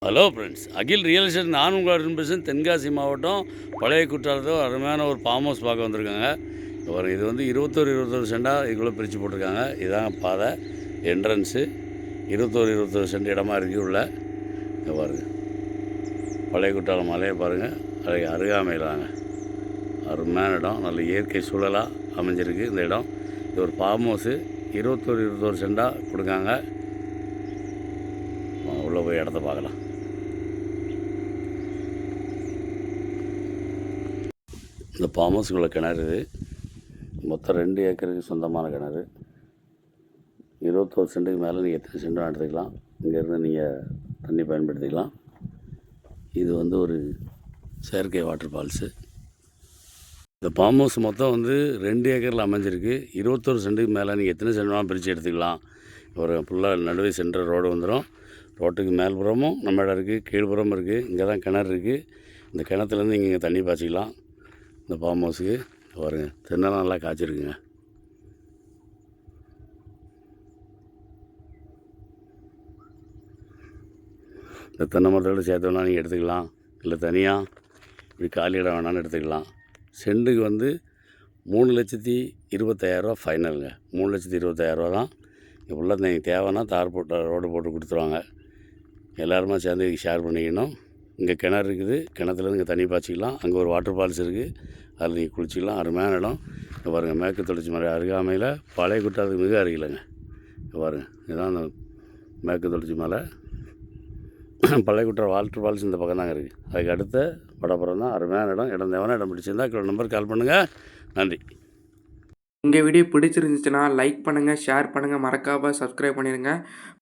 Hello friends, அகில் real estate நான் உங்கள் பேசுகிறேன். தென்காசி மாவட்டம் பழைய குற்றாலத்தில் அருமையான ஒரு ஃபார்ம் ஹவுஸ் பார்க்க வந்திருக்காங்க. பாருங்கள், இது வந்து 21 சென்டாக இதுக்குள்ளே பிரித்து போட்டிருக்காங்க. இதுதாங்க பாதை என்ட்ரன்ஸு. 21 சென்ட் இடமா இருக்குது உள்ள. இங்கே பாருங்கள், பழைய குற்றாலம் மலையை பாருங்கள், அதை அருகாமையிலாங்க அருமையான இடம். நல்ல இயற்கை சூழலாக அமைஞ்சிருக்கு இந்த இடம். இது ஒரு ஃபார்ம் ஹவுஸு. 21 சென்டாக கொடுக்காங்க. உள்ளே போய் இடத்த பார்க்கலாம். இந்த ஃபார்ம் ஹவுஸுக்குள்ள கிணறு இது. மொத்தம் 2 ஏக்கருக்கு சொந்தமான கிணறு. 21 சென்ட்டுக்கு மேலே நீங்கள் எத்தனை சென்டும் எடுத்துக்கலாம். இங்கேருந்து நீங்கள் தண்ணி பயன்படுத்திக்கலாம். இது வந்து ஒரு செயற்கை வாட்டர் ஃபால்ஸு. இந்த ஃபார்ம் ஹவுஸ் மொத்தம் வந்து 2 ஏக்கரில் அமைஞ்சிருக்கு. 21 சென்ட்டுக்கு மேலே நீங்கள் எத்தனை சென்ட் பிரித்து எடுத்துக்கலாம். ஒரு ஃபுல்லாக நடுவே சென்டர் ரோடு வந்துடும். ரோட்டுக்கு மேல்புறமும் நம்ம இடம் இருக்குது, கீழ்புறமும் இருக்குது. இங்கே தான் கிணறு இருக்குது. இந்த கிணத்துலேருந்து இங்கே தண்ணி பாய்ச்சிக்கலாம். இந்த ஃபார்ம் ஹவுஸுக்கு பாருங்கள், தென்னெல்லாம் நல்லா காய்ச்சிருக்குங்க. இந்த தென்னை மரத்தோடு சேர்த்து வேணால் நீங்கள் எடுத்துக்கலாம். இல்லை தனியாக இப்படி காலி இடம் வேணாலும் எடுத்துக்கலாம். சென்ட்டுக்கு வந்து 3,25,000 ஃபைனலுங்க. 3,25,000 தான். இங்கே ஃபுல்லாக நீங்கள் தேவைன்னா தார் போட்டு ரோடு போட்டு கொடுத்துருவாங்க. எல்லாருமா சேர்ந்து ஷேர் பண்ணிக்கணும். இங்கே கிணறு இருக்குது. கிணத்துலேருந்து இங்கே தண்ணி பாய்ச்சிக்கலாம். அங்கே ஒரு வாட்டர் ஃபால்ஸ் இருக்குது, அதில் நீங்கள் குளிச்சிக்கலாம். அருமையான இடம். இங்கே பாருங்கள், மேற்கு தொடர்ச்சி மலை அருகாமையில் பழைய குற்றாலத்துக்கு மிக அருகில்லைங்க. இங்கே பாருங்கள், இதுதான் அந்த மேற்கு தொடர்ச்சி மலை. பழைய குற்றாலம் வாட்டர் ஃபால்ஸ் இந்த பக்கம் தாங்க இருக்குது. அதுக்கு அடுத்த வடப்புறம் தான். அருமையான இடம். இடம் தேவையான இடம் பிடிச்சிருந்தா நம்பர் கால் பண்ணுங்கள். நன்றி. எங்கள் வீடியோ பிடிச்சிருந்துச்சுன்னா லைக் பண்ணுங்கள், ஷேர் பண்ணுங்கள், மறக்காமல் சப்ஸ்கிரைப் பண்ணிடுங்க.